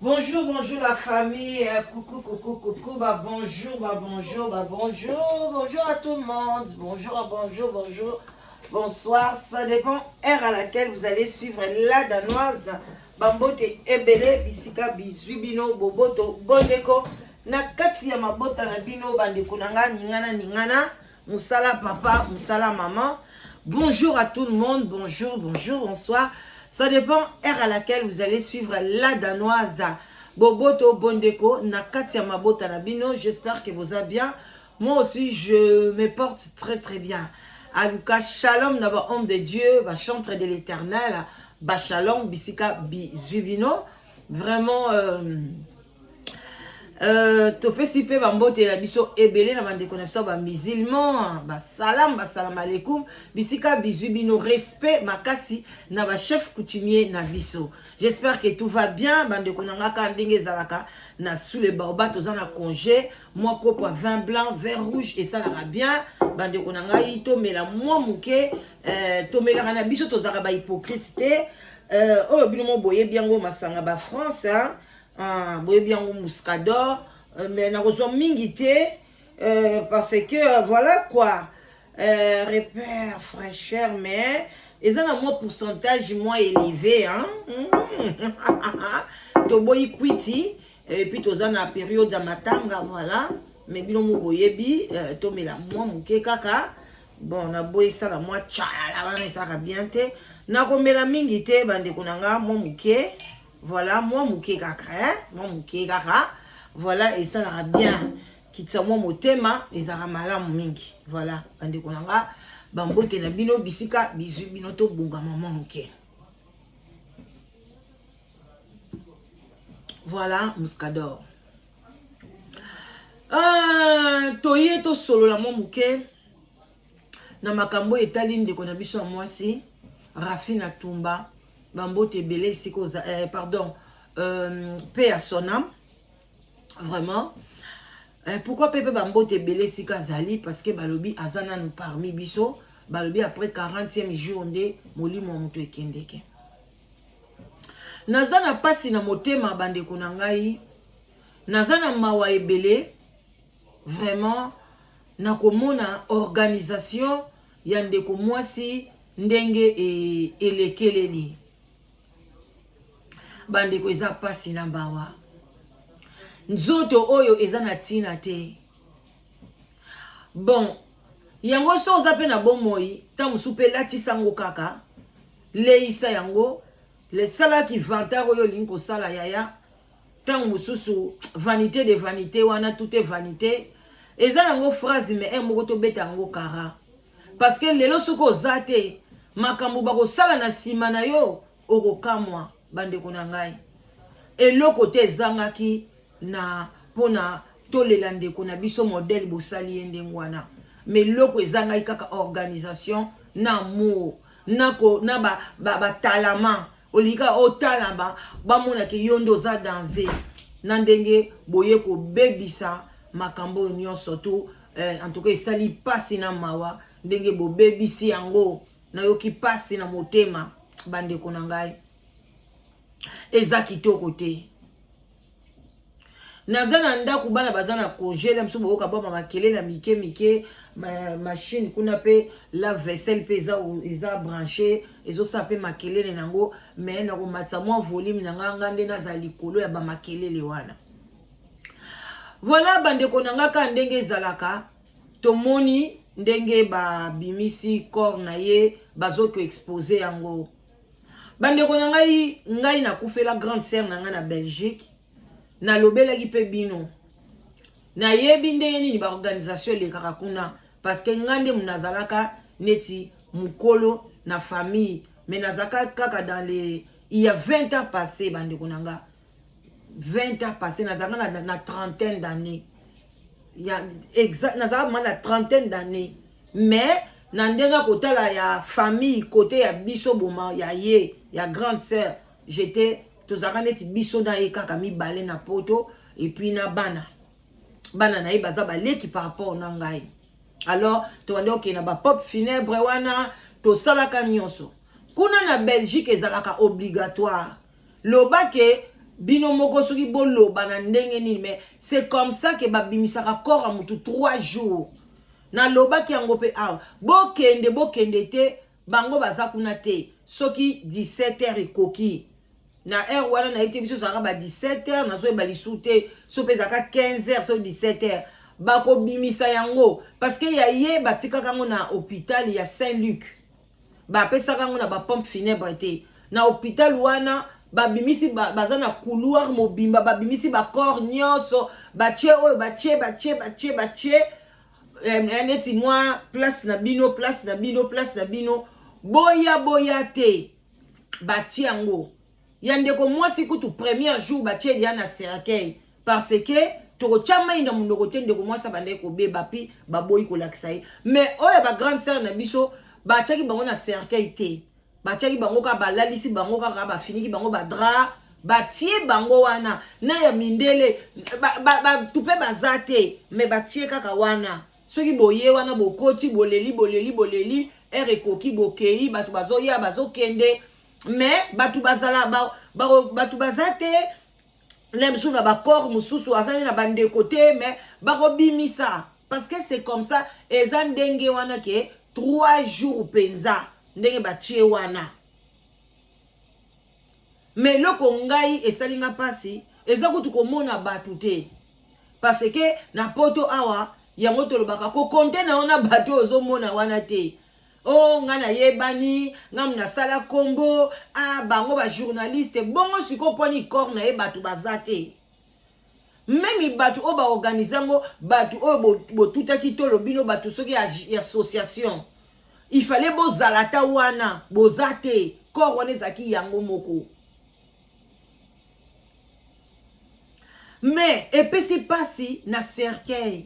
Bonjour, bonjour la famille. Coucou, coucou, coucou. Bonjour, bonjour, bonjour. Bonjour à tout le monde. Bonjour. Bonsoir. Ça dépend heure à laquelle vous allez suivre la danoise. Bambote ebele bisika bizuibino boboto bondeko na kati ya mabota na bino bandeko nanga ningana musala papa musala maman. Bonjour à tout le monde. Bonjour, bonsoir. Ça dépend heure à laquelle vous allez suivre la danoise. Boboto bondeko na kati ya mabota na bino. J'espère que vous allez bien. Moi aussi je me porte très bien. En tout cas, shalom d'abord homme de Dieu, va chantre de l'éternel. Ba shalom bisika bizubino. Vraiment topesi pe bambote la biso ebele na bandeko na biso ba musulman ba salam alaikum bisika bizubino respect makasi na ba chef coutumier na biso. J'espère que tout va bien bandeko na ngaka ndenge zalaka na sous les barba toza na congé moi kopo vin blanc vin rouge et ça ira bien bandeko na ngai to mela moi muke to mela na biso tozaka ba hypocrite oh bino mo boye biango masanga ba France hein. Boye bien au Muscador, mais n'a reçu mingité parce que voilà quoi, repère fraîcheur, mais ils ont un moins pourcentage moins élevé hein. To boy quiti et puis tous en a période de matanga voilà, mais bien au boye bi to me la moi muke kaka bon na boye ça la moi tchala la ça va bien te na ko me la mingité bande kunanga moi muke. Voilà, moi, mouké kaka, voilà, et ça ira bien. Kitsa moi, mon thème, les aramala mingi. Voilà, ande konanga, bambote na bino, bisika, bisu, binoto, bunga, maman, mouké. Voilà, Muscador. Toye to solo la mon mouké. Na makambo etaline de konabiso à moi si. Rafina Tumba. Bambote belé siko pardon paix à son âme vraiment pourquoi Pepe Bambote belé sika zali parce que balobi azana nous parmi biso balobi après 40e jour nde molimo moto ekendeke nazana pasi na motema bandeko na ngai nazana mawa ebele vraiment na komona organisation ya ndeko mwasi ndenge elekeleli bandeko eza pasi na bawa nzoto oyo eza na tina te bon yango so oza pe na bomoi ta musu pe latisa ngo kaka leisa yango le sala ki vantar oyo linko sala yaya ta mususu vanité de vanité wana tout est vanité eza nango phrase mais moko to beta ngo kara parce que lelo suko zate makambo bako sala na sima na yo okokamwa bandeko na ngai eloko te ezangaki na pona tolela ndeko na biso modèle bosali yende ngwana mais loko ezangaki kaka organisation na amour na ba talama olika otalaba bamona ke yondo za danser na ndenge boye ko bebisa makambo nyonso to en tout cas esali pasi na mawa ndenge bo bebisi yango na yoki pasi na motema bandeko na ngai eza kitoko te nazana ndako bana bazana congé la mso boka ba makele na mike machine kuna pe la vaisselle pe eza branché ezo sa pe makele nango mais na ko matsa mo volume na nganga nde na za likolo ya ba makele wana voilà bandeko na ngaka ndenge ezalaka tomoni ndenge ba bimisi corps na ye bazoko exposer yango bandeko na ngai na kufela grande sœur na nga na Belgique na lobelaki pe bino na yebi ndenge nini ba organisation elekaka kuna parce que ngande munazalaka neti mukolo na famille mais nazaka kaka dans les il y a 20 ans passé bandeko na nga 20 ans passé nazaka na trentaine d'années il y a exact nazaka na trentaine d'années mais na ndenga kotala ya famille côté ya biso boma ya grande sœur j'étais tozaka neti biso na ye kaka mibale na poto et puis na bana na ye baza baleki par rapport na ngai alors toande okena ba pop funèbre wana tosalaka nyonso kuna na Belgique ezalaka obligatoire lobake bino moko soki boloba na ndenge nini, mais c'est comme ça que babimisaka corps à mutu 3 jours. Na lobaki yango pe awa bokende te bango baza kuna te soki 17h ekoki na heure wana na yete biso saka ba 17h na so ba lisute so pezaka 15h so 17h bako bimisa yango parce que ya ye batika kango na hôpital ya Saint-Luc ba pesa kango na ba pompe funèbre te na hôpital wana babimisi baza na couloir mobimba babimisi ba corps nyonso batie oyo batie neti moi place na bino boya te batie yango yandeko mwasi kutu premier jour batie ya na cercueil parce que toko chama ina munoko te ndeko mwasi bande ko beba pi baboyi ko lakisa ye mais oyo ba grande sœur na biso batiaki bango na cercueil te batiaki bango ka balalisi bango ka ba finiki bango ba drap batie bango wana na ya mindele tupe bazate mais batie kaka wana soki boye wana bokoti boleli ere ekoki bokei batu bazoya bazokende mais batu bazala batu bazate l'emsou na ba corps mususu azali na bande côté mais bakobimisa parce que c'est comme ça eza ndenge wana ke 3 jours penza ndenge batie wana mais loko ngai esalinga pasi eza kutu komona batu te parce que na poto awa yango tolobaka ko konte na ona batu ozomona wana te oh ngana yebani ngam na sala kombo bango ba journaliste bongo siko poni corps na ye batu bazate même batu o ba organizango batu o botutaki tolo bino batu soki ya association il fallait bozalata wana bozate corps wana zaki yango moko mais epesi pasi na cercueil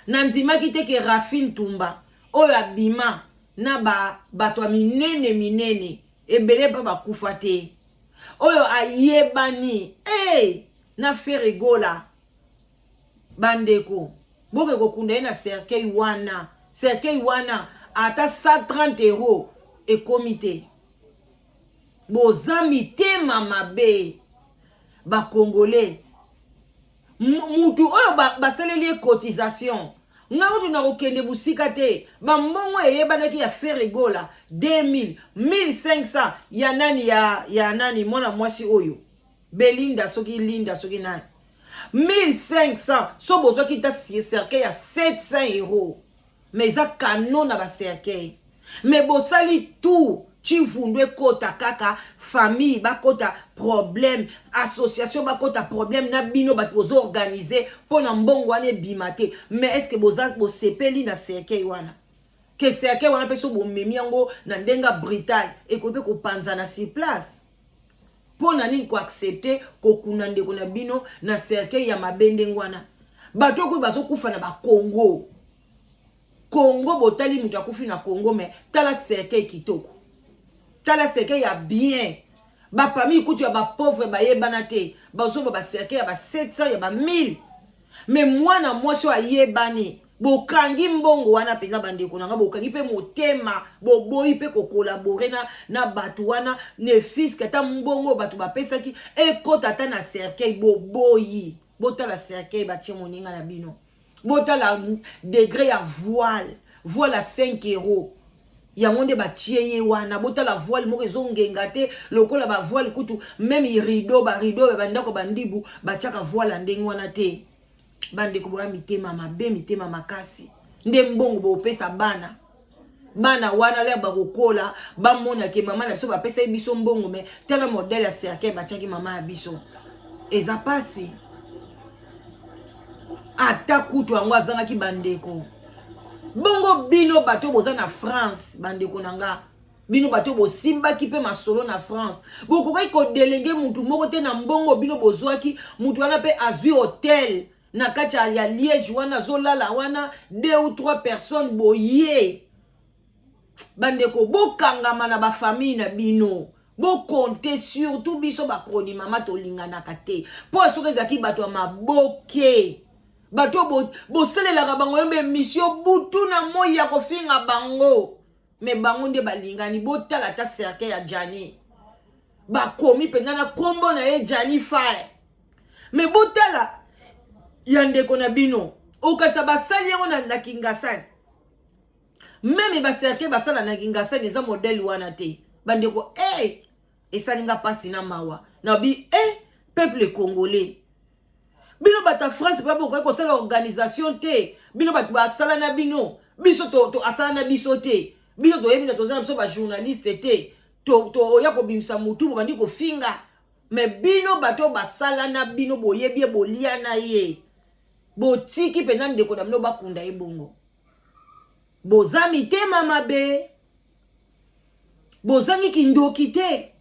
nandimaki te ke Rafine Tumba oyo abima na bato minene ebele pa bakufa te oyo ayebani na Feregola bandeko boke kokunda ye na cercueil wana ata 130 € ekomi te boza mitema mabe bakongolais mutu oyo basaleli cotisation ngautu na kokende busika te bambongo eyebanaki ya Feregola 2000 1500 ya nani ya nani mwana mwasi oyo Belinda soki Linda soki nani 1500 so bozwaki ta cercueil ya 700 € mais eza canon na ba cercueil mais bosali tout chivundwe kota kaka famille bakota problème association bakota problème na bino bat bozo organiser pona mbongo ane bimate mais est-ce que boza bo sepeli na cercueil wana que cercueil wana peso bo memi yango na ndenga brutal et ko pe ko panza na si place pona nini ko accepter ko kuna ndeko na bino na cercueil ya mabende ngwana bato ko bazo kufa na ba Congo botali mutu akufi na Congo mais tala cercueil kitoko tala cercueil ya bien ba pami kutu ya ba pauvre ba yebana te bazo ba cercueil ya ba 700 ya ba 1000 mais mwana mwasi ayebani bokangi mbongo wana penga bandeko nanga bokangi pe motema boboyi pe ko collaborer na batu wana ne fiske ta mbongo batu ba pesaki ekota ta na cercueil boboyi botala cercueil ba tie moninga na bino botala degré ya voile à 5 € yango nde batie ye wana botala voile moko ezongenga te lokola ba voile kutu même rideau bandako bandibu batiaka voile ndenge wana te bandeko boya mitema mabe mitema makasi nde mbongo bopesa bana wana le bakokola bamona ke mama na biso bapesa biso mbongo mais tala modèle ya cercueil batiaki mama ya biso eza pasi ata kutu yango azangaki bandeko bongo bino bato boza na France bandeko nanga bino bato bosimbaki pe masolo na France bokokai ko delenge mutu moko te na mbongo bino bozwaki mutu wana pe azwi hotel na kati ya Liège wana zolala wana 2 ou 3 personnes boye bandeko bokangama na ba famille na bino bokonte surtout biso bakroni mama tolinganaka te po soki ezaki bato ya maboke bato boselelaka bango yombe mission butu na moi ya kofinga bango mais bango nde balingani botala ta cercueil ya Jani bakomi penza na kombo na ye Jani Fire. Mais botala yandeko na bino okatsa basali yango na Kingasani. Même baserke basala na Kingasani eza modèle wana te. Bandeko esalinga pasi na mawa. Na bi peuple congolais. Bino bata France pa boko ko sala organisation te. Bino batu basala na bino. Biso to asala na biso te. Bino to yebina to zana biso ba journaliste te. To ya ko bimisa mutu bandi ko finga. Mais bino bato basala na bino boyebi bolia na ye. Botiki pena ndeko na bino bakunda ebongo. Bozami te mama be. Bozangi kindoki te.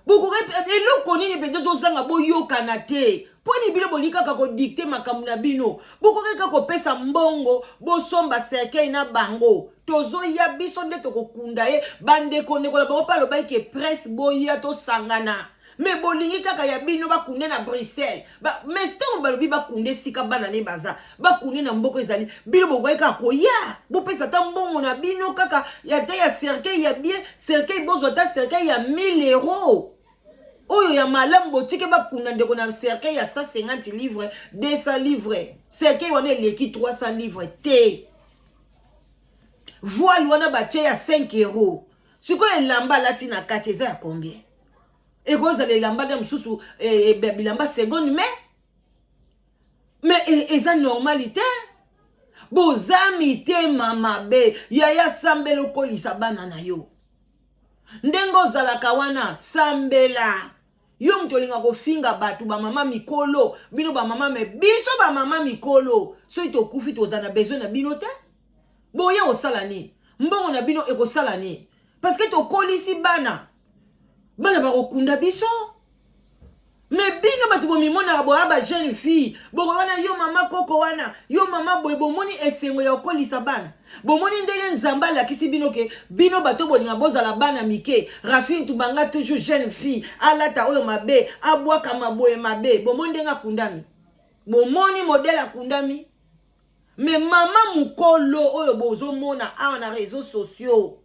Boko eloko nini pena zozanga boyoka na te. Poni bino bolika kako dicter makambo na bino. Boko kako pesa mbongo bosomba cercueil na bango. Tozo ya biso nde tokokunda ye bandeko ndeko la bango palo baike presse boya to sangana. Mais bolingi kaka ya bino bakunde na Bruxelles. Mais tant balobi bakunde sika bana ne baza. Bakunde na mboko ezali. Bino bokoye kaka koya. Bopesa ta mbongo na bino kaka ya ta ya cercueil ya bien. Cercueil bozo ta cercueil ya 1000 €. Oyo ya malamu botike bakunda ndeko na cercueil ya 150 livres, 200 livres. Cercueil wana eleki 300 livres te. Voile wana bache ya 5 €. Siko elamba lati na kati eza ya combien? Ekoza le lamba na msusu bilamba seconde mais eza normalité. Bozami te mama be yaya sambelo kolisa bana na yo. Ndengo zalaka wana sambela. Yo mtolinga kofinga batu ba mama mikolo, bino ba mama me biso ba mama mikolo. So ito kufi tozana besoin na bino te. Boya osala ni. Mbongo na bino ekosala ni. Parce que to kolisi bana. Bana ba okunda biso. Mais bino batu bomimona bo aba jeune fille. Bo wana yo mama koko wana, yo mama boy bomoni esengo ya okolisa bana. Bomoni ndenge nzamba la kisi bino ke bino bato bolinga bozala bana mike. Rafine tubanga toujours jeune fille. Alata oyo mabe, abwaka maboye mabe. Bomoni ndenge akundami. Bomoni modèle akundami. Mais mama mukolo oyo bozo mona awa na réseaux sociaux.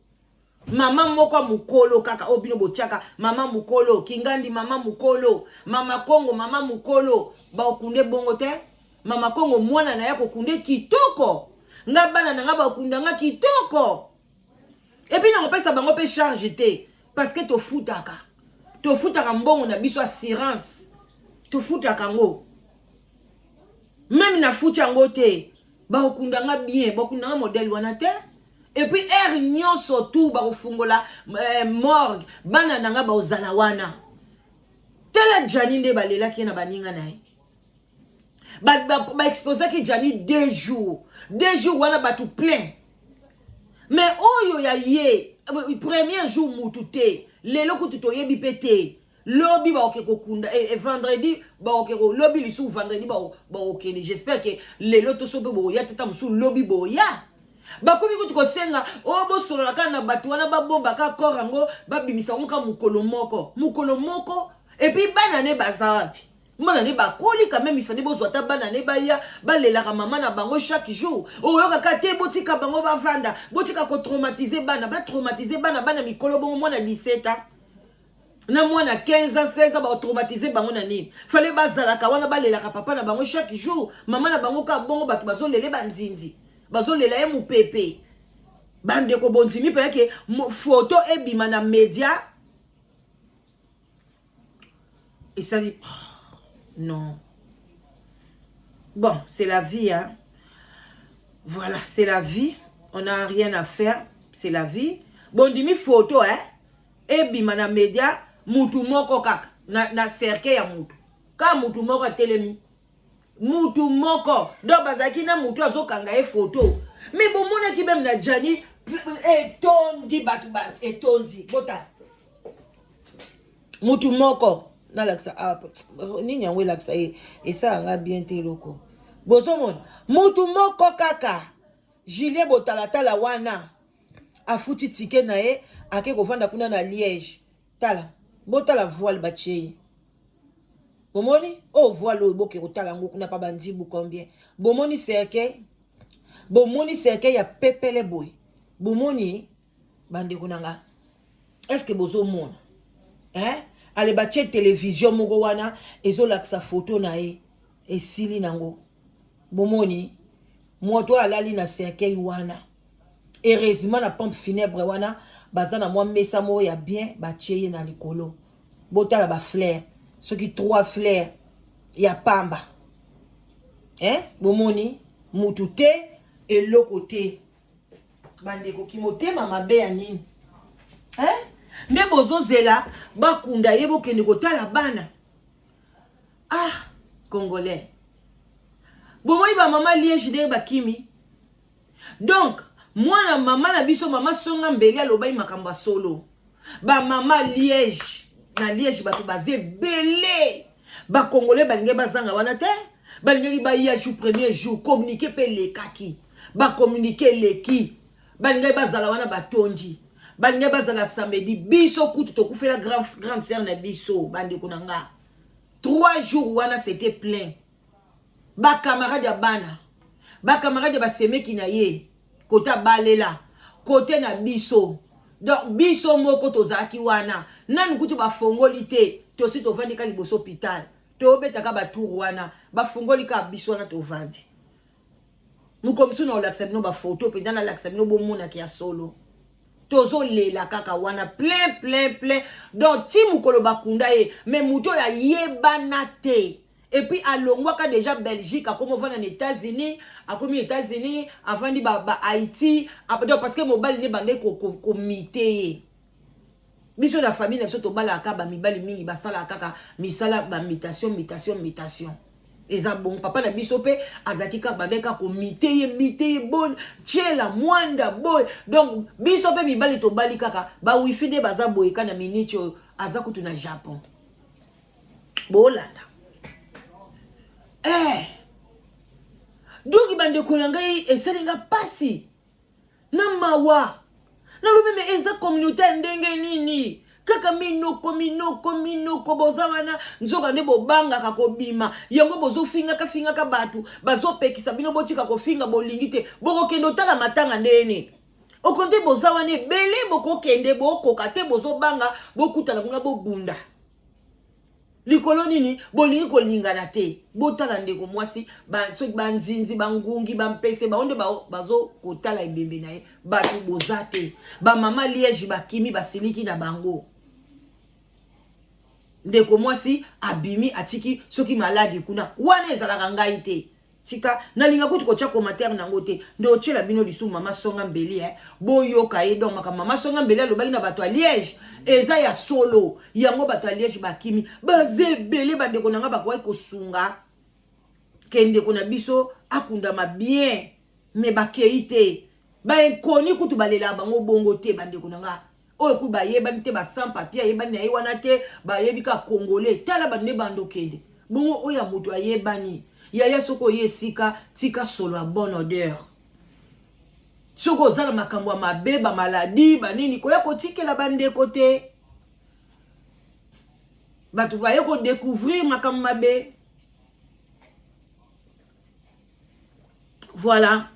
Mama moko mukolo kaka obino bochaka mama mukolo kingandi mama mukolo mama Kongo mama mukolo ba okunde bongo te. Mama Kongo mwana na yako kunde kitoko nga bana na nga ba okunda nga kitoko. Et puis na ngopesa bango pe charge te parce que to futaka mbongo na biso assurance to futaka ngo même na futa ngo te ba okunda nga bien ba okunda nga modèle wana te. Et puis nyon surtout ba ofungola morgue bana nanga ba ozala wana tela Jani nde balela ki na baninga nae ba expose ki Jani 2 jours wana batu plein. Mais oyo ya ye premier jour mutu te lelo kutu to yebi pete lobi ba okeko kunda et vendredi ba okeko lobi lisu vendredi ba okeni. J'espère que lelo to sobe bo ya tata musu lobi bo ya bakomi kutu kosenga bo solo la kana batu wana ba bomba ka korango ba bimisa muka mukolo moko et puis bana ne bazawapi mona ne bakoli quand même il fallait bozwa ta bana ne ba ya ba lela ka mama na bango chaque jour oyo ka te botika bango ba vanda botika ko traumatiser bana mikolo bongo mwana 17 ans na mwana 15 ans 16 ans ba traumatiser bango na nini fallait bazala ka wana ba lela ka papa na bango chaque jour mama na bango ka bongo batu bazolele banzinzi bazolela ye mupepe bande ko bondimi pe yake photo ebima na média et ça dit non. Bon, c'est la vie hein. Voilà, c'est la vie, on n'a rien à faire, c'est la vie. Bondimi photo hein ebima na média mutu moko kaka na cercueil ya mutu ka mutu moko telemi mutu moko do bazaki na mutu azokanga e photo. Mais bon mona ki même na Jani etondi batu etondi bota mutu moko na laksa nini yango laksa et ça nga bien te loko bozo mona mutu moko kaka Julien Botalatala wana afuti tike na ye ake kovanda kuna na Liège tala botala voile bache bomoni voile oboke kotala ngo kuna pa bandibu combien bomoni cercueil ya pepele boy bomoni bande kunanga est-ce que bozo mona hein ale batie télévision moko wana ezolakisa photo na ye esili nango bomoni moto alali na cercueil wana heureusement na pompe funèbre wana baza na mwa mesa moko ya bien batie ye na likolo botala ba fleur soki 3 fleurs ya pamba hein bomoni mutu te eloko te bandeko kimotema mabe ya nini hein nde bozozela bakunda ye bokende kotala bana ah congolais bomoni ba mama liège de bakimi donc mwana mama na biso mama songa mbeli alobai makambo solo ba mama liège na liège bato baze belé ba congolais balinge bazanga wana te balingi ba ya jour premier jour communiquer pe le kaki ba communiquer leki balinge bazala wana batondi balinge bazala samedi biso kutu to kufela grande sœur na biso bande kunanga 3 jours wana c'était plein ba camarade ya bana ba camarade ba semeki na ye kota balela côté na biso donc biso moko tozaki wana nani kutu ba fongoli te to si to vandi ka liboso hôpital to betaka ba tour wana ba fongoli ka biso wana to vandi mukomsu na l'accepte no ba photo pe dans l'accepte no bomona ki ya solo tozo lela kaka wana plein donc ti mukolo bakunda ye mais muto ya yebana te et puis alongwaka déjà Belgique a comme on en États-Unis a comme États-Unis avant di ba Haïti parce que mobile ne bande ko comité biso la famille na biso to bala ka ba mibali mingi basala kaka misala ba mutation eza bon papa na biso pe azaki ka bandeka comité bon tchela mwanda boy donc biso pe mibali to bali kaka ba wifi de baza boyeka na minute azakutu na Japon bolanda donc bande kolanga eselinga pasi na mawa na lobeme eza communauté ndenge nini kaka minoko boza wana nzoka nde bobanga ka kobima yango bozo finga ka batu bazo pekisa bino botika ko finga bolingi te boko kendo tala matanga ndene okonde boza wana bele boko kende boko kate bozo banga bokuta na kuna bobunda likolo nini bolingi kolingana te botala ndeko mwasi ba so banzinzi bangungi bampese baonde bazo kotala ebembe na ye batu bozate ba mama liège bakimi basiliki na bango ndeko mwasi abimi atiki soki maladi kuna wana ezalaka ngai te tika nalinga kutu ko tia commentaire nango te ndo chela bino lisu mama songa mbeli boyoka ye donc mama songa mbeli alobaki na bato ya liège eza ya solo yango bato ya liège bakimi bazebele bandeko nanga bakwai kosunga kende kona biso akundama bien me bakei te ba ekoni kutu balela bango bongo te bandeko nanga oyo ku bayebani te ba sans papier yebani na ye wana te bayebi ka congolais tala bande bando kende bongo oya moto ayebani yaya soko yesika tika solo a bonne odeur soko zala makambo mabe ba maladie ba nini ko ya ko tikela bande côté batu ba yeko découvrir makambo mabe voilà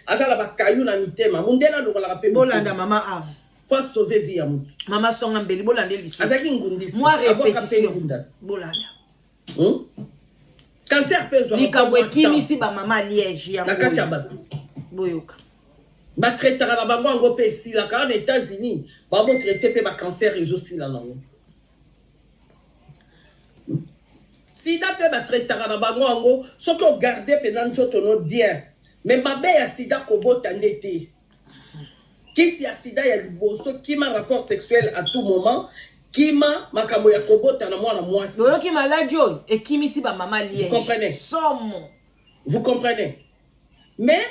azala ba kayu na mitema mundela lokola pe bolanda mama a pour sauver vie ya mutu mama songa mbeli bolanda lisu azaki ngundisi moi répétition bolanda cancer peso likambo ekimisi ba mama liège ya nakati ya bato boyoka ba traitera na bango ngo pe sila ka na États-Unis ba mo traiter pe ba cancer ezosila nango sida pe ba traitera na bango ngo soki o garder pe na nzoto no bien mais mabe ya sida ko bota ndete kisi ya sida ya liboso kima rapport sexuel à tout moment kima makambo ya kobota na mwana mwasi loloki maladi oyo ekimisi ba mama liège vous comprenez somo vous comprenez mais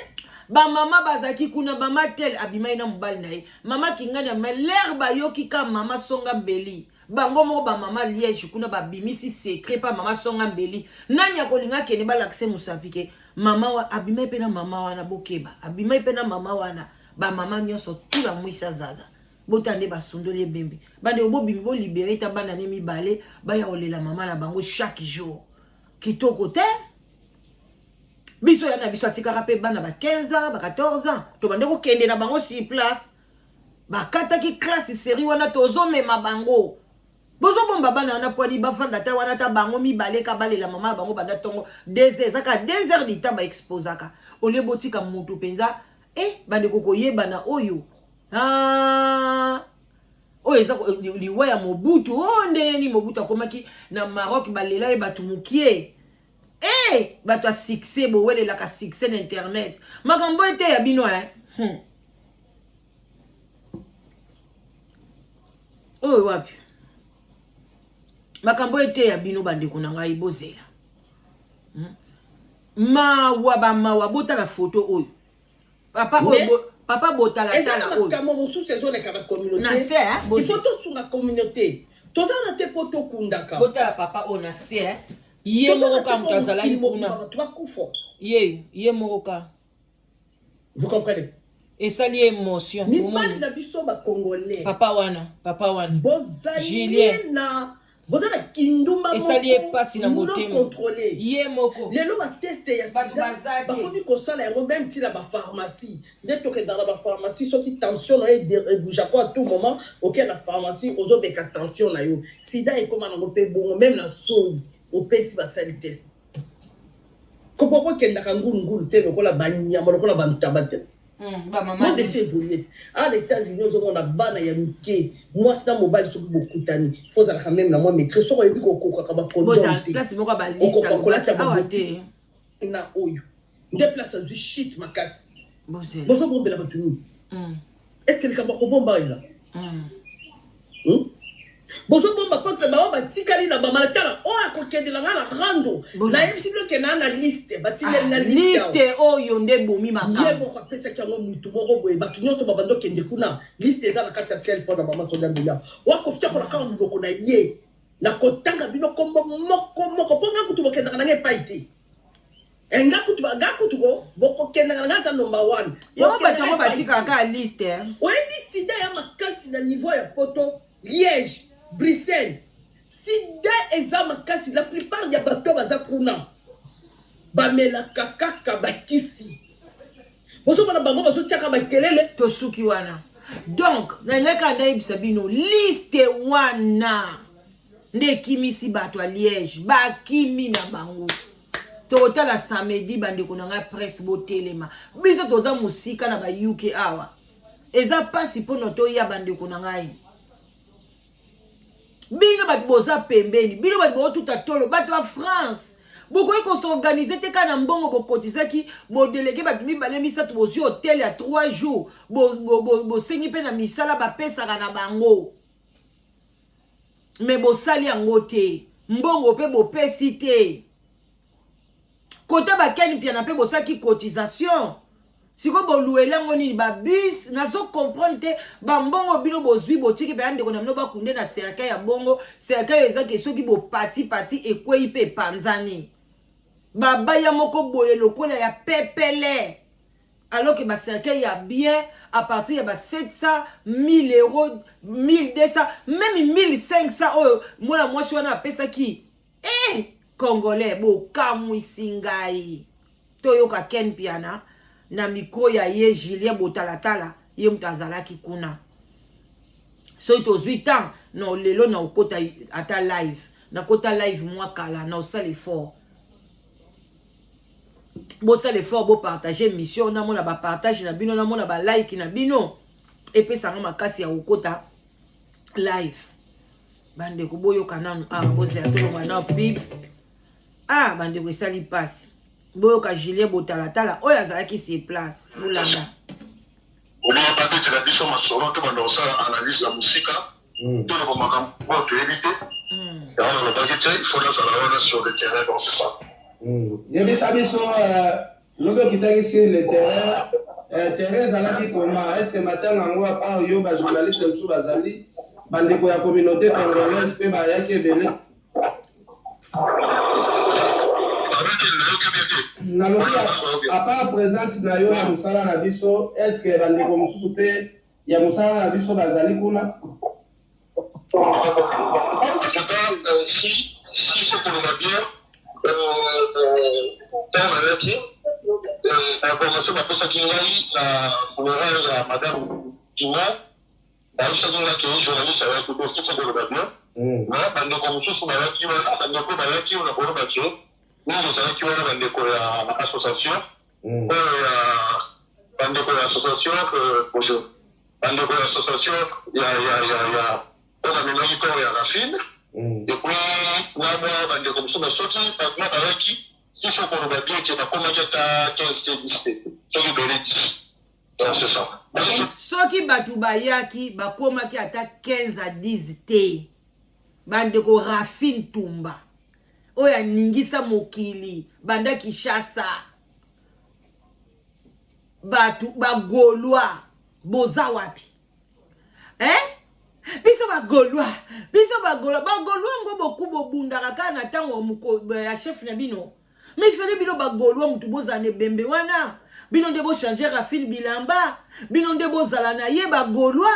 ba mama bazaki kuna mama tel abimai na mobali na ye mama kingani mais l'air ba yoki ka mama songa mbeli bango mo ba mama liège kuna ba bimisi secret pa mama songa mbeli nani akolinga kene ba lakse musapike mama wa abimai pe na mama wana bokeba abimai pe na mama wana ba mama nyonso tula mwisa zaza botande basundoli ebembe bande obobimi bo libéré ta bana ne mibale baya olela mama na bango chaque jour kitoko te biso ya na biso atikaka pe bana ba 15 ans ba 14 ans to bande ko kende na bango si place ba kataki classe série wana tozo mema bango bozo bomba bana na poani bafanda ta wana ta bango mibale ka balela mama bango banda tongo 2 heures aka 2 heures du temps ba exposaka ole botika mutu penza bande koko yebana oyo oyo eza liwa ya Mobutu ndeni Mobutu akomaki na Maroc balela e batu mukie bato a succès bowele la ka succès na internet makambo ete ya bino oyo wapi makambo ete ya bino bandeko na ngai bozela mawa bota la photo oyo papa bota la tala oyo kamo mosusu ezoleka na communauté na se il faut tosunga communauté tozana te po tokundaka bota la papa oyo na se ye moko ka moto azalaki kuna ye moko ka vous comprenez esali émotion mibali na biso bacongolais papa wana Julien na bozana kindumba esali epasi na motema contrôlé ye moko lelo bateste ya sida bakomi kosala yango même ti na bapharmacie nde tokenda na bapharmacie soki tension na yo ebouja ko à tout moment oke na pharmacie ozobeka tension na yo sida ekoma nango mpe bongo même na soi opesi basali test kopoko kendaka ngulungulu te lokola banyama lokola bantaba te maman de ces boulettes à l'États-Unis on a bana ya mike moi ça mobile sur beaucoup tani faut ça quand même la moi maîtrise so yebi ko ko ka ba condamné place moko ba liste awate na oyo déplace du shit makasi bozo bombe la batuni est-ce que le kamba ko bomba eza bozo bomba contre ba batikali na ba malakala o akokende la ngala rando na yebisi bloke na liste batile na liste oyo nde bomi makamba yebo ko pesa kyango mutu moko boye bakinyoso babando kende kuna liste eza na kata cell phone na mama soda mbila wako fia ko na kama ndoko na ye na kotanga bino kombo moko ponga kutu bokenda na nge paite enga kutu ko boko kenda na ngasa number 1 yo batongo batika ka liste oyebi sida ya makasi na niveau ya poto Liège Bruxelles sida eza makasi la plupart ya bato baza kuna bamelaka kaka bakisi boso bana bango bazo tiaka bakelele tosuki wana donc nangeka ndayebisa bino liste wana nde kimisi bato a Liège bakimi na bango totala samedi bandeko na ngai presse botelema biso toza musika na ba UK awa eza pasi pono to ya bandeko na ngai bino bato boza pembeni bino bato bo tuta tolo bato a France bokoki ko s'organiser te kana mbongo bokotizaki bo délégué bato mibale misato bozi hôtel ya 3 jours bo sengi pe na misala ba pesaka na bango mais bo sali yango te mbongo pe bo pesi te kota ba keni piana pe bo saki cotisation siko boluela ngoni ba bus nazo comprendre te ba mbongo bino bozwi botiki pe ande kona mno ba kunde na serka ya bongo serka ezaki soki bo parti ekwei pe panzani baba ya moko boye lokola ya pepele alors que ba serka ya bien à partir ya ba 700 1000 euros 1200 même 1500 oh moi mwasi wana pesa ki congolais bo kamwisi ngai toyoka ken piana na miko ya ye Julien botalatala ye mutazalaki kuna so ito 8 ans no lelo na ukota ata live na kota live moi kala na osale fort bo sale fort bo partager mission na mona ba partage na bino na mona ba like na bino epesanga makasi ya ukota live bande ko boyo kananu boze atolo na pib bande ko sali passe boyo ka Julien botalatala oyo azalaki se place bulanda ona babete la biso masoro to bando sala analyse la musika to na makambo to éviter alors le budget il faut la sala sur le terrain dans ce sens yebisa biso logo kitaki sur le terrain terrain zalaki comment est-ce que matin nango pa yo ba journaliste msu bazali bandeko ya communauté congolaise pe ba yaki ebele à part présence na yo na musala na biso est-ce que bandeko mususu pe ya musala na biso bazali kuna si ce qu'on va bien dans la vie information ba pesa kingai na funérailles ya madame Kina ba isa kinga ke journaliste ya ko c'est ce qu'on va bien bandeko mosusu bayaki wana bandeko bayaki na koloba ke mingi ezalaki wana bandeko ya association oyo ya bandeko ya association bonjour bandeko ya association ya oyo bamemaki koro ya rafine epuis na mwa bandeko mosusu soki bakuna bayaki si fo koloba bien ke bakomaki ata 15 te 10 te soki bele 10 c'est ça soki bato bayaki bakomaki ata 15 à 10 te bandeko Rafine Tumba oyo aningisa mokili banda Kishasa bato bagolwa boza wapi biso bagolwa ngo boku bobundaka kaka na ntango ya chef na bino mais ifele bino bagolwa mutu bozana ebembe wana bino nde bochanger Rafine bilamba bino nde bozala na ye bagolwa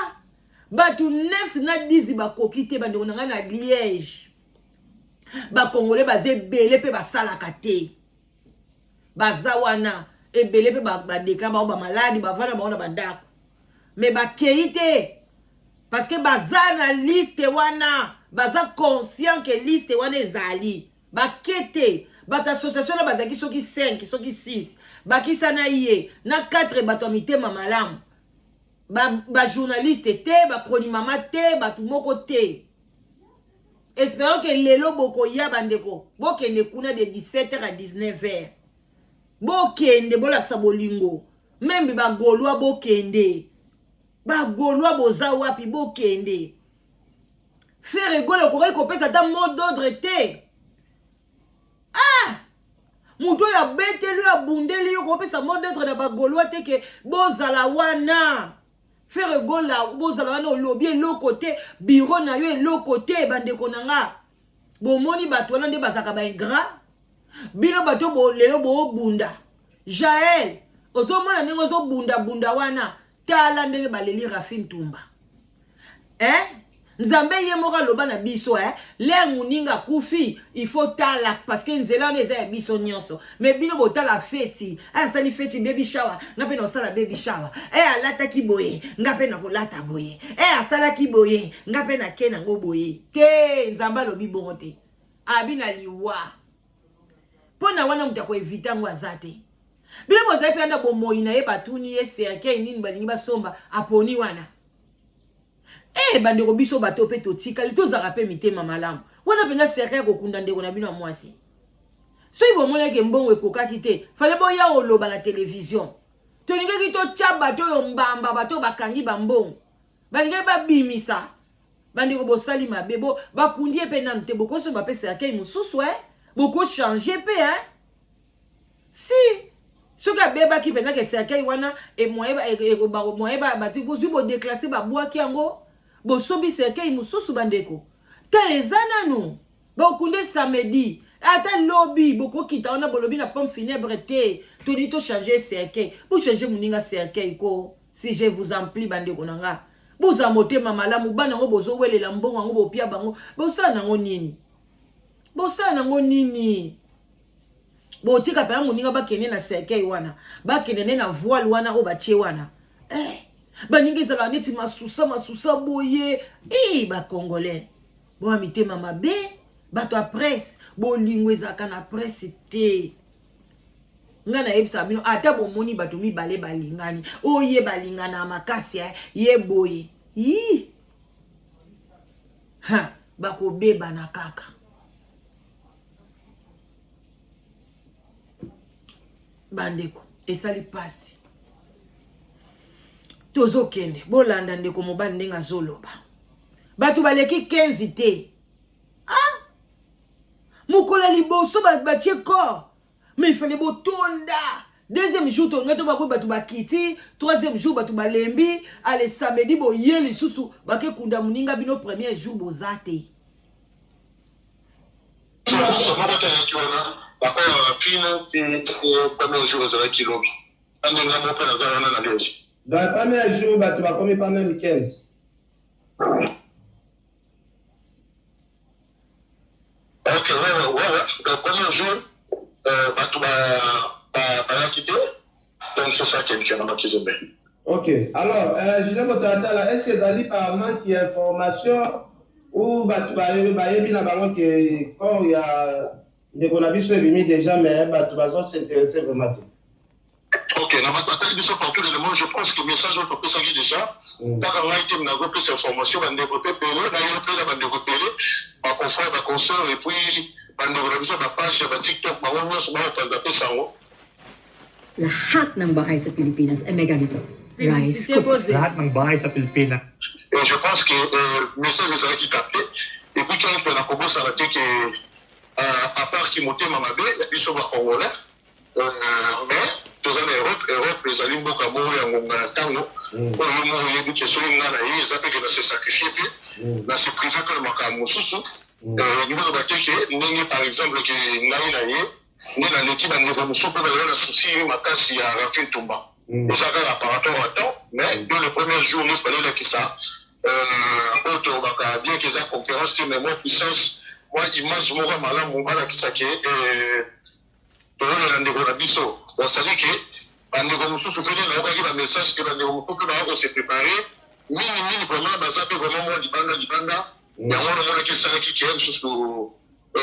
bato 9 na 10 bakoki te bandeko na ngai na Liège bakongole baza ebele mpe basalaka te baza wana ebele mpe badekla bango bamaladi bavanda bango na bandako me bakei te parce que baza na liste wana baza conscient ke liste wana ezali bake te bato association na bazalaki soki 5 soki 6 bakisa na ye na 4 bato ya mitema malamu journaliste te bakronimama te bato moko te espérons que lelo bokoya bandeko bokende kuna de 17h à 19h bokende bolakisa bolingo membe bagolwa bokende bagolwa boza wapi bokende faire egole okoki kopesa ata mot d'ordre te mutu oyo abeteli oyo abundeli yo kopesa mot d'ordre na bagolwa te ke bozala wana faire gola bozala wana olobi eloko te biro na yo eloko te bandeko na nga bomoni bato wana nde bazaka baingrat bino bato lelo boobunda Jael ozomona ndenge ozobunda wana tala ndenge baleli Rafine Tumba nzambe ye moko aloba na biso le muninga kufi il faut tala parce que nzela wana eza ya biso nyonso mais bino botala feti asali feti baby shower nga mpe na osala baby shower alataki boye nga mpe na kolata boye asalaki boye nga mpe na ke nango boye te nzambe alobi bongo te abi na liwa mpo na wana moto akoevite yango aza te bino bozali mpe anda bomoi na ye batuni ye serkei nini balingi basomba aponi wana bandeko biso bato pe totikali tozaka pe mitema malamu wana penza serkei kokunda ndeko na bino ya mwasi soki bomonaki mbongo ekokaki te fale boya oloba na television tolingaki totya bato oyo mbamba bato bakangi bambongo balingaki babimisa bandeko bosali mabe bakundi ye mpe nanu te bokosomba pe serkei mosusu bokochange pe si soki abebaki mpenza ke serkei wana moye bati bozwi bodeklase babwaki yango bosombi serkei mosusu bandeko te eza nanu bokunde samedi ata lobi bokokita wana bolobi na pomme funèbre te toni tochange serkei bochange moninga serkei ko si je vous en prie bandeko na nga boza motema malamu bana yango bozowelela mbongo yango bopia bango bosala nango nini botika pe moninga bakende na serkei wana bakende ne na voile wana oyo batie wana baninga ezala neti masusa boye bakongolais boya mitema mabe bato ya presse bolingo ezalaka na presse te nga nayebisa bino ata bomoni bato mibale balingani oye balingana makasi ye boye bakobebana kaka bandeko esali pasi tozokende bolanda ndeko mobali ndenge azoloba bato baleki 15 te mokolo liboso batie corps mais il fallait botonda deuxième jour tonga to bakoy bato bakiti troisième jour bato balembi ale samedi boye lisusu bakekunda moninga bino premier jour bozate dans le premier jour, tu vas commis pas même 15. Ok, ouais. Dans le premier jour, tu vas quitter. Donc, c'est ça qui est bien. Ok, alors, Julien Motatala, est-ce que ça dit par manque d'information ou bayebi na bango que quand il y a ndeko na biso ebimi déjà mais bato bazo s'intéresser vraiment. Ok, na batali biso partout le monde, je pense que le message on peut s'agir déjà. Kaka ngai te na go plus information bandeko pe pele na yo pe na bandeko pele ba confrère ba consort et puis bandeko na biso ba page ba TikTok ba wonyo so ba pa sango. Lahat ng bahay sa Pilipinas ay may ganito. Rice cooker. Lahat ng bahay sa Pilipinas. Et je pense que le message est qui capté. Et puis quand on a commencé à dire que à part qui montait Mamabé, et puis sur le Congolais, mais dans l'Europe, les Alimbo Kamoro et Angonga Tango, on a eu des choses ils appellent que se sacrifier, dans ce privé que le Makamo Soussou, nous avons dit que, par exemple, que Naïnaïe, nous avons dit que nous avons souci Makasi à Rafin Toumba. Et ça va par rapport à temps, mais dans le premier jour, nous fallait que ça, bien qu'ils aient concurrence, mais moi, puissance, moi, image, moi, malin, mon mal, qui s'acquiert, et tout le monde a dit ça. On savait que, on a souffert d'un message que on a s'est préparé, mini, vraiment, ça peut vraiment, moi, du banda, il y a un qui s'est qui aime sur le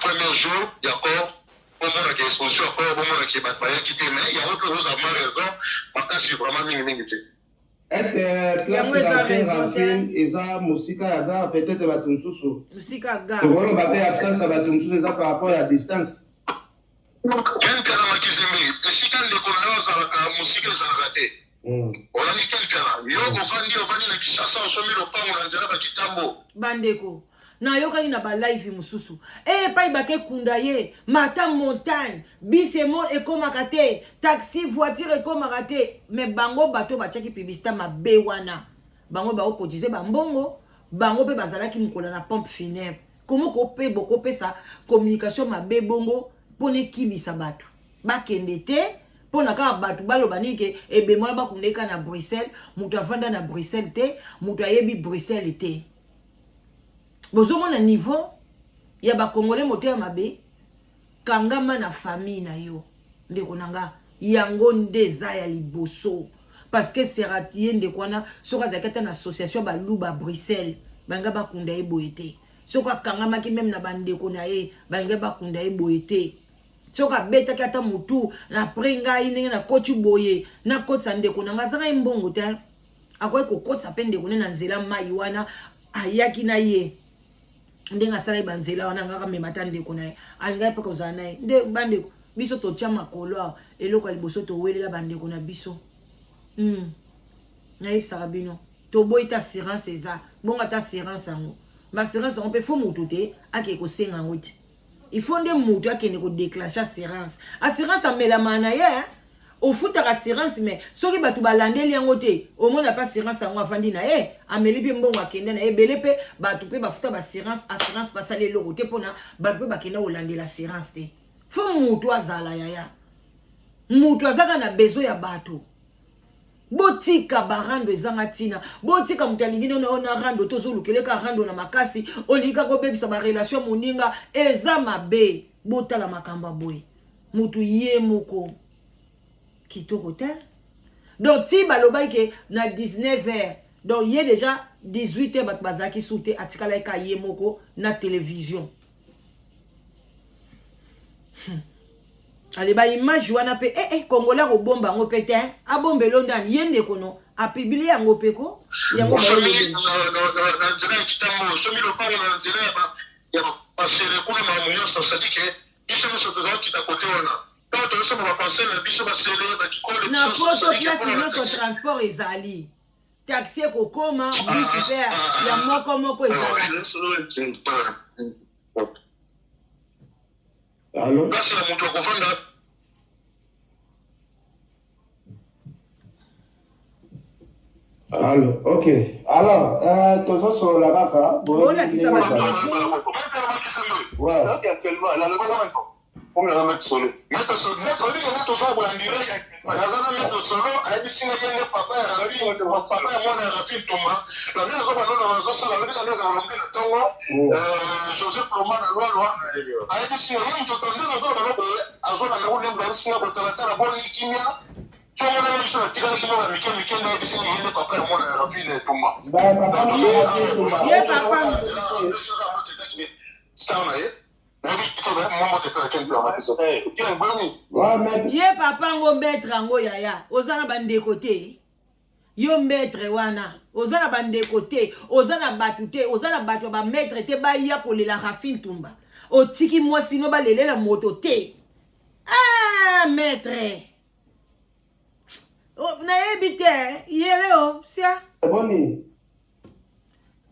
premier jour, il y a encore, au moins, la exposition, encore, au moins, qui est qui était, mais il y a autre chose à ma raison, parce que c'est vraiment mini. Est-ce que place Rafin eza musika ya gare peut-être bato mosusu musika gare tokolo bape absence ya bato mosusu eza par rapport ya distance quelqu'un na makizemi esika ndeko na yo azalaka musika ezalaka te olandi quelqu'un yo ofandi na Kinshasa osomi lopango na nzela bakitambo bandeko nayokaki na balive mosusu epai bake kunda ye mata montagne bis emo ekomaka te taxi voiture ekomaka te me bango bato batiaki publicité mabe wana bango bakokotize bambongo bango mpe bazalaki mikola na pompe funèbre komo kope bokopesa communication mabe bongo mpona ekimisa bato bakende te mpona kaka bato baloba nini ke ebemwana bakundeka na Bruxelles moto avanda na Bruxelles te moto ayebi Bruxelles te bozomona niveau ya bakongole moto ya mabe kangama na famille na yo ndeko nanga yango nde eza ya liboso parce que serati ye ndeko wana soki azalaki ata na association baluba Bruxelles banga bakunda ye boye te soki akangamaki meme na bandeko na ye banga bakunda ye boye te soki abetaki ata motu na pre ngai ndenge na koti boye na kotisa ndeko nanga azaka ye mbongo te akoki kokotisa mpe ndeko ne na nzela mai wana ayaki na ye ndenga sala banzela wana ngaka memata ndeko naye alinga pe kozana naye nde bandeko biso totia makolo eloko liboso to welela bandeko na biso na yebisaka bino toboyi ta assurance eza bonga ta assurance yango ma assurance on peut faut mutu te ake kosenga ngo te il faut nde mutu akende ko déclencher assurance amelama na ye ofutaka assurance mais soki bato balandeli yango te omona pa assurance yango afandi na ye ameli mpe mbongo akende na ye ebele mpe bato mpe bafuta assurance basali eloko te mpona bato mpe bakenda kolandela assurance te fo mutu azala yaya mutu azaka na besoin ya bato botika barando ezanga ntina botika moto alingi nano na rando tozolukeleka rando na makasi olinga kobebisa barelation moninga eza mabe botala makambo boye mutu ye moko kitoko te donc ti balobaki ke na 19h donc ye déjà 18h bato bazalaki su te atikala eka ye moko na télévision ale ba image wana pe congolais ko bomba ngo pe te abombe londani yende kono apibili yango pe ko yango ba na nzela kitambo somi lopango na nzela ya pasere kuna mamunyo sadike biso sotoza kita kote wana to so ba passer na biso ba sele ba kikole na photo place nyonso transport ezali taxi ko koma bus pe ya moko ezali Allô? Merci à mon tour confondre. Allô, ok. Alors, toujours sur la vaca. Voilà qui ça va changer. Ouais. Actuellement, là, le gouvernement. On l'a mettre solo. Mettre solo. Mettre solo en direct. Nazana mettre solo. Aïe, si n'a rien de papa, la vie, papa, moi, on a la fille Thomas. La vie, on a la vie, on a la Tongo. Joseph Roman, la loi. Aïe, si n'a rien de papa, on a la vie, on a la bonne kimia. Tu as même chose, tu as dit que Mickey n'a pas signé le papa et moi, la fille de Touma. Bah, papa, Ye papa ngo maître ngo yaya ozana bande côté yo maître wana ozana bande côté ozana batu te ozana batu ba maître te ba ya kolela Rafine Tumba otiki moi sino ba lelela moto te ah maître oh na ebite yele o sia boni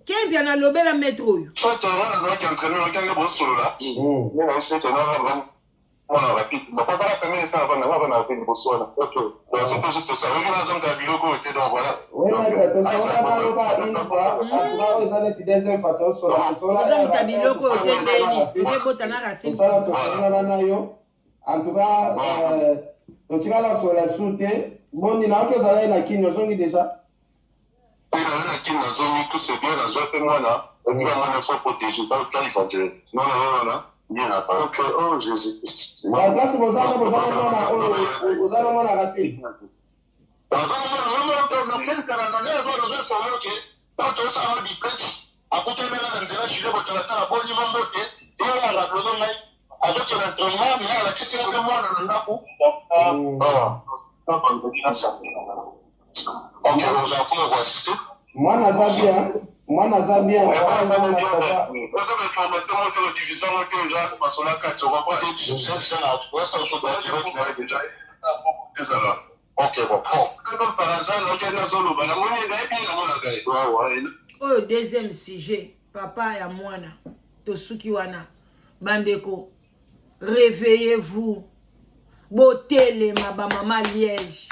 quel bien na lobela maître oyo toi tu vas qui entraîneur qui est bon solo là on sait que là voilà rapide ça pas la peine ça avant on a fait une bosse là OK c'était juste ça on a donc à biloko était donc voilà oui mais tu sais on va une fois après ça les deuxième fois tu sera ta biloko otendeni ete botana Racine ça là tu na yo en tout cas tu vas la sur la soute boni na que ça là na kinyo zongi déjà il y a qui na zone tout c'est bien la joie moi là et puis on a faut protéger pas quand il faut dire non bien là OK oh Jésus la place vous allez moi na Rafine mwana za bien oh deuxième sujet papa ya mwana tosuki wana bandeko réveillez-vous botelema ba mama Liège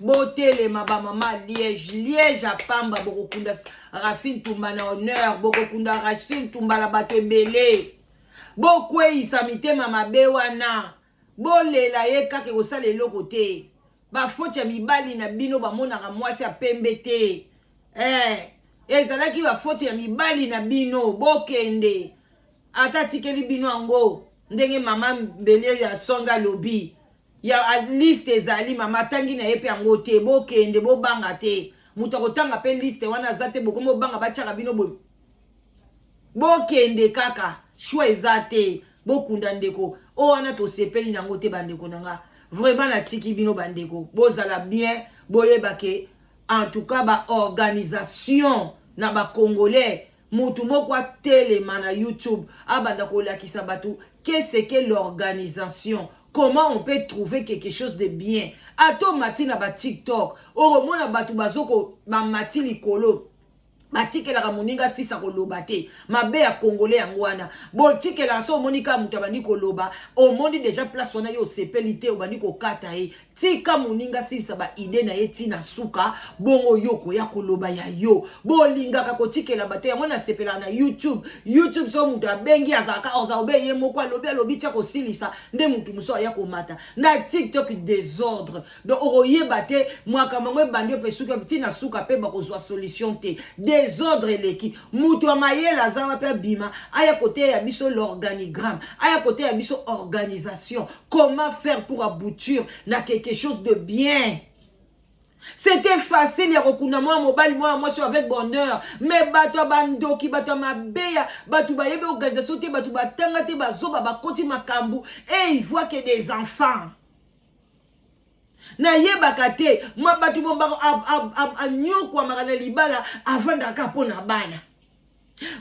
botelema ba mama Liège apamba bokokunda Rafine Tumba na honneur bokokunda Racine Tumba la bato ebele bokweisa mitema mabe wana bolela ye kaka kosala eloko te bafoti ya mibali na bino bamonaka mwasi ya pembe te ezalaki bafoti ya mibali na bino bokende ata tikeli bino yango ndenge mama mbele ya songa lobi ya liste ezali mama tangi na ye pe yango te bokende bobanga te mutu akotanga pe liste wana aza te bokomi bobanga batiaka bino boye bokende kaka shwa eza te bokunda ndeko o wana tosepeli nango te bandeko nanga vraiment natiki bino bandeko bozala bien boyebake en tout cas ba organisation na ba congolais mutu moko atelema na YouTube abanda kolakisa bato qu'est-ce que l'organisation. Comment on peut trouver quelque chose de bien? Ato mati na ba TikTok. Oromona batu bazoko ba mati likolo. Batikela moninga sisa koloba te. Mabe ya congolais yango wana. Botikela so monika mutabani koloba. Omoni déjà place wana yo sepelité obani ko kata e. Tika moninga sisa ba ide na yeti na suka bongo yoko ya koloba ya yo. Bolinga ka kotikela bato ya mona sepela na YouTube. YouTube so mutu abengi azaka ozaobe ye moko alobi tia ko silisa nde mutu muso ya ko mata. Na TikTok désordre. Donc oroyeba te mwaka mangwe bandio pe suka petit na suka pe ba kozwa solution te. Désordre leki mutu amayela zawa pe bima aya côté ya biso l'organigramme aya côté ya biso organisation comment faire pour aboutir na quelque chose de bien. C'était facile ya kokuna moi mobile moi avec bonheur mais bato bandoki bato mabeya bato bayebe organisation te bato batanga te bazoba bakoti makambu et il voit que des enfants na yebaka te mwa batu bombako anyokwa makana libala avandaka pona bana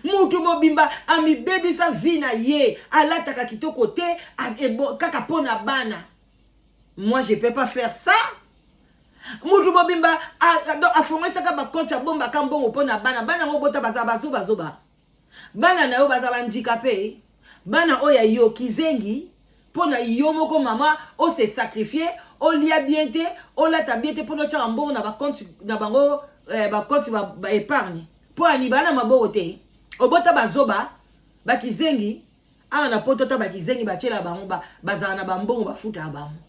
mutu mobimba amibebisa vina ye alataka kitoko te kaka pona bana. Moi je peux pas faire ça. Mutu mobimba afongolesaka bakonti ya bomba kambongo pona bana mobota bazoba bana na yo baza bandikape bana oya yo kizengi pona yo moko mama o se sacrifier o lia bien te o lata bien te pona tia mbongo na bakonti na bango bakonti ba épargne po ani bana maboko te obota bazoba bakizengi ana potota bakizengi bachela bango bazana bambongo bafuta bango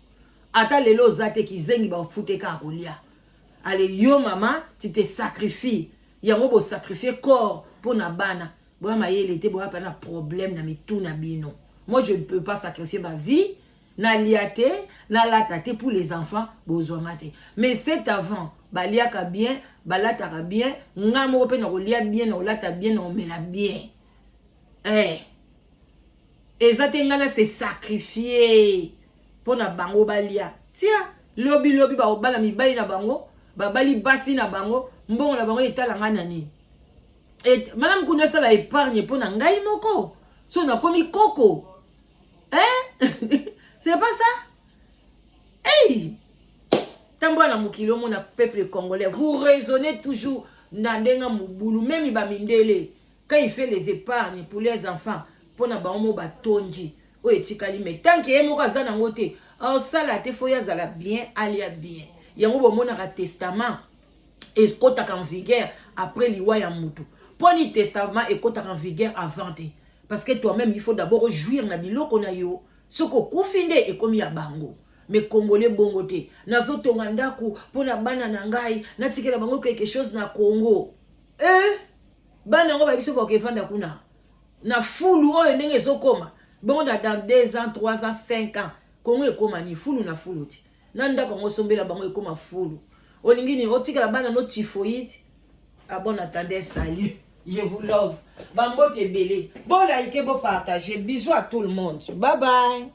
ata lelo zate kizengi bafute ka kolia. Ale yo mama tu te sacrifies yango bo sacrifier corps pona bana boya mayele te boya pa na problème na mitu na bino. Moi je ne peux pas sacrifier ma vie na liate na latate pour les enfants bozwangate mais c'est avant baliaka bien balataka bien ngamo pe na kolia bien na olata bien na omela bien ezatengana se sacrifier pona bango balia tia lobi ba obala mibali na bango babali basi na bango mbongo na bango etalanga nani et madame connaissait la épargne pona ngai moko so na komi koko c'est pas ça hey tamboa na mukilo mona peuple congolais vous raisonnez toujours na ndenga mubulu même ba mindele quand il fait les épargnes pour les enfants pona ba mo batondi o etikali mais tant que yemo ka zana ngote au sala te foya zala bien alia bien yango bo mona ka testament et kota en vigueur après liwa ya mutu poni testament et kota en vigueur avant te parce que toi-même il faut d'abord jouir na biloko na yo soko kufinde et komi ya bango mais congolais bongote nazo tonga ndaku pona bana na ngai natikela bango quelque chose na Congo bana ngo ba biso ko kevanda kuna na fulu oyo ndenge ezokoma bongo dans 2 ans 3 ans 5 ans Congo ekoma ni fulu na fulu ti na ndako ngo sombela bango ekoma fulu olingini otikela bana no typhoïde bon attendez salut je vous love bambote belé bon like bon partager bisous à tout le monde bye bye.